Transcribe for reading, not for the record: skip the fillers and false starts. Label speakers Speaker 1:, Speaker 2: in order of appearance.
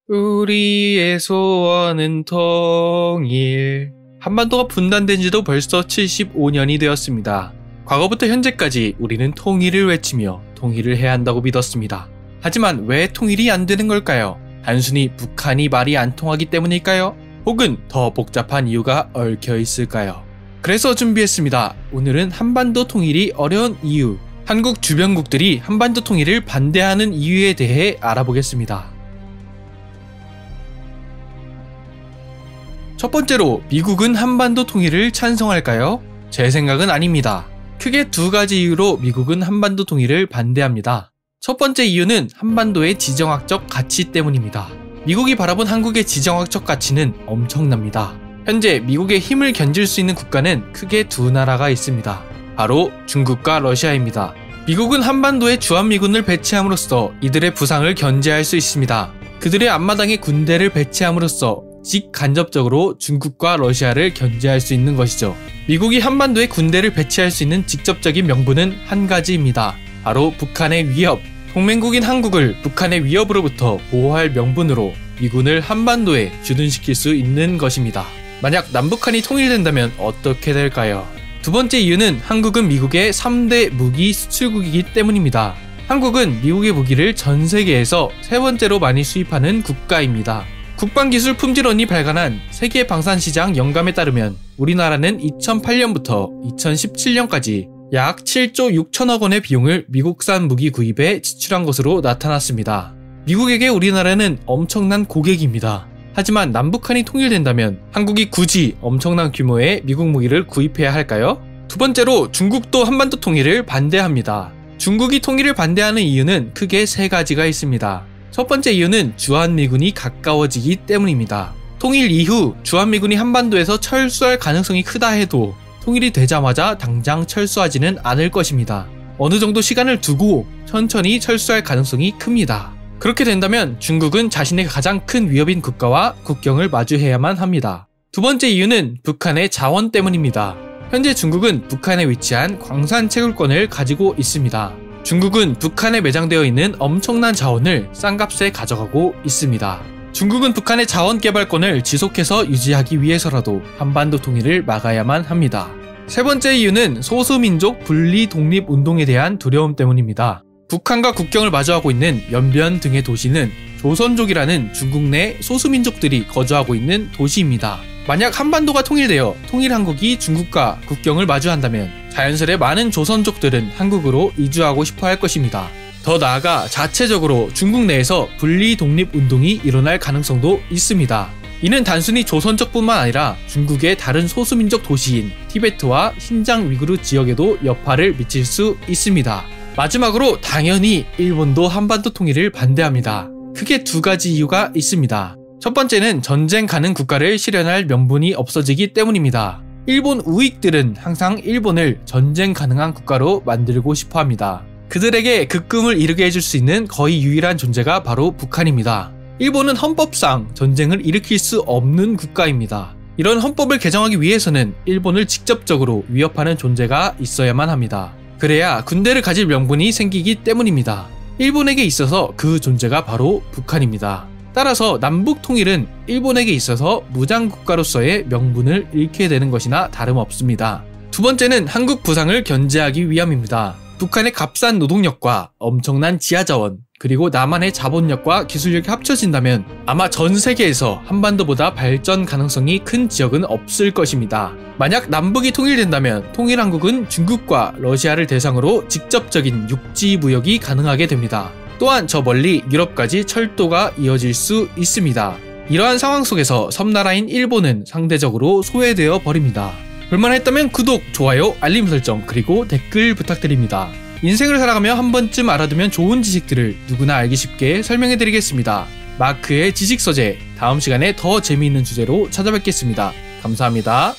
Speaker 1: 우리의 소원은 통일. 한반도가 분단된 지도 벌써 75년이 되었습니다. 과거부터 현재까지 우리는 통일을 외치며 통일을 해야 한다고 믿었습니다. 하지만 왜 통일이 안 되는 걸까요? 단순히 북한이 말이 안 통하기 때문일까요? 혹은 더 복잡한 이유가 얽혀 있을까요? 그래서 준비했습니다. 오늘은 한반도 통일이 어려운 이유, 한국 주변국들이 한반도 통일을 반대하는 이유에 대해 알아보겠습니다. 첫 번째로, 미국은 한반도 통일을 찬성할까요? 제 생각은 아닙니다. 크게 두 가지 이유로 미국은 한반도 통일을 반대합니다. 첫 번째 이유는 한반도의 지정학적 가치 때문입니다. 미국이 바라본 한국의 지정학적 가치는 엄청납니다. 현재 미국의 힘을 견딜 수 있는 국가는 크게 두 나라가 있습니다. 바로 중국과 러시아입니다. 미국은 한반도에 주한미군을 배치함으로써 이들의 부상을 견제할 수 있습니다. 그들의 앞마당에 군대를 배치함으로써 직간접적으로 중국과 러시아를 견제할 수 있는 것이죠. 미국이 한반도에 군대를 배치할 수 있는 직접적인 명분은 한 가지입니다. 바로 북한의 위협. 동맹국인 한국을 북한의 위협으로부터 보호할 명분으로 미군을 한반도에 주둔시킬 수 있는 것입니다. 만약 남북한이 통일된다면 어떻게 될까요? 두 번째 이유는 한국은 미국의 3대 무기 수출국이기 때문입니다. 한국은 미국의 무기를 전 세계에서 세 번째로 많이 수입하는 국가입니다. 국방기술 품질원이 발간한 세계 방산시장 영감에 따르면 우리나라는 2008년부터 2017년까지 약 7조 6천억 원의 비용을 미국산 무기 구입에 지출한 것으로 나타났습니다. 미국에게 우리나라는 엄청난 고객입니다. 하지만 남북한이 통일된다면 한국이 굳이 엄청난 규모의 미국 무기를 구입해야 할까요? 두 번째로, 중국도 한반도 통일을 반대합니다. 중국이 통일을 반대하는 이유는 크게 세 가지가 있습니다. 첫 번째 이유는 주한미군이 가까워지기 때문입니다. 통일 이후 주한미군이 한반도에서 철수할 가능성이 크다 해도 통일이 되자마자 당장 철수하지는 않을 것입니다. 어느 정도 시간을 두고 천천히 철수할 가능성이 큽니다. 그렇게 된다면 중국은 자신의 가장 큰 위협인 국가와 국경을 마주해야만 합니다. 두 번째 이유는 북한의 자원 때문입니다. 현재 중국은 북한에 위치한 광산 채굴권을 가지고 있습니다. 중국은 북한에 매장되어 있는 엄청난 자원을 싼 값에 가져가고 있습니다. 중국은 북한의 자원 개발권을 지속해서 유지하기 위해서라도 한반도 통일을 막아야만 합니다. 세 번째 이유는 소수민족 분리 독립 운동에 대한 두려움 때문입니다. 북한과 국경을 마주하고 있는 연변 등의 도시는 조선족이라는 중국 내 소수민족들이 거주하고 있는 도시입니다. 만약 한반도가 통일되어 통일한국이 중국과 국경을 마주한다면 자연스레 많은 조선족들은 한국으로 이주하고 싶어 할 것입니다. 더 나아가 자체적으로 중국 내에서 분리 독립 운동이 일어날 가능성도 있습니다. 이는 단순히 조선족뿐만 아니라 중국의 다른 소수민족 도시인 티베트와 신장 위구르 지역에도 여파를 미칠 수 있습니다. 마지막으로 당연히 일본도 한반도 통일을 반대합니다. 크게 두 가지 이유가 있습니다. 첫 번째는 전쟁 가능 국가를 실현할 명분이 없어지기 때문입니다. 일본 우익들은 항상 일본을 전쟁 가능한 국가로 만들고 싶어 합니다. 그들에게 그 꿈을 이루게 해줄 수 있는 거의 유일한 존재가 바로 북한입니다. 일본은 헌법상 전쟁을 일으킬 수 없는 국가입니다. 이런 헌법을 개정하기 위해서는 일본을 직접적으로 위협하는 존재가 있어야만 합니다. 그래야 군대를 가질 명분이 생기기 때문입니다. 일본에게 있어서 그 존재가 바로 북한입니다. 따라서 남북 통일은 일본에게 있어서 무장국가로서의 명분을 잃게 되는 것이나 다름없습니다. 두 번째는 한국 부상을 견제하기 위함입니다. 북한의 값싼 노동력과 엄청난 지하자원, 그리고 남한의 자본력과 기술력이 합쳐진다면 아마 전 세계에서 한반도보다 발전 가능성이 큰 지역은 없을 것입니다. 만약 남북이 통일된다면 통일한국은 중국과 러시아를 대상으로 직접적인 육지 무역이 가능하게 됩니다. 또한 저 멀리 유럽까지 철도가 이어질 수 있습니다. 이러한 상황 속에서 섬나라인 일본은 상대적으로 소외되어 버립니다. 볼만했다면 구독, 좋아요, 알림 설정, 그리고 댓글 부탁드립니다. 인생을 살아가며 한 번쯤 알아두면 좋은 지식들을 누구나 알기 쉽게 설명해드리겠습니다. 마크의 지식서재, 다음 시간에 더 재미있는 주제로 찾아뵙겠습니다. 감사합니다.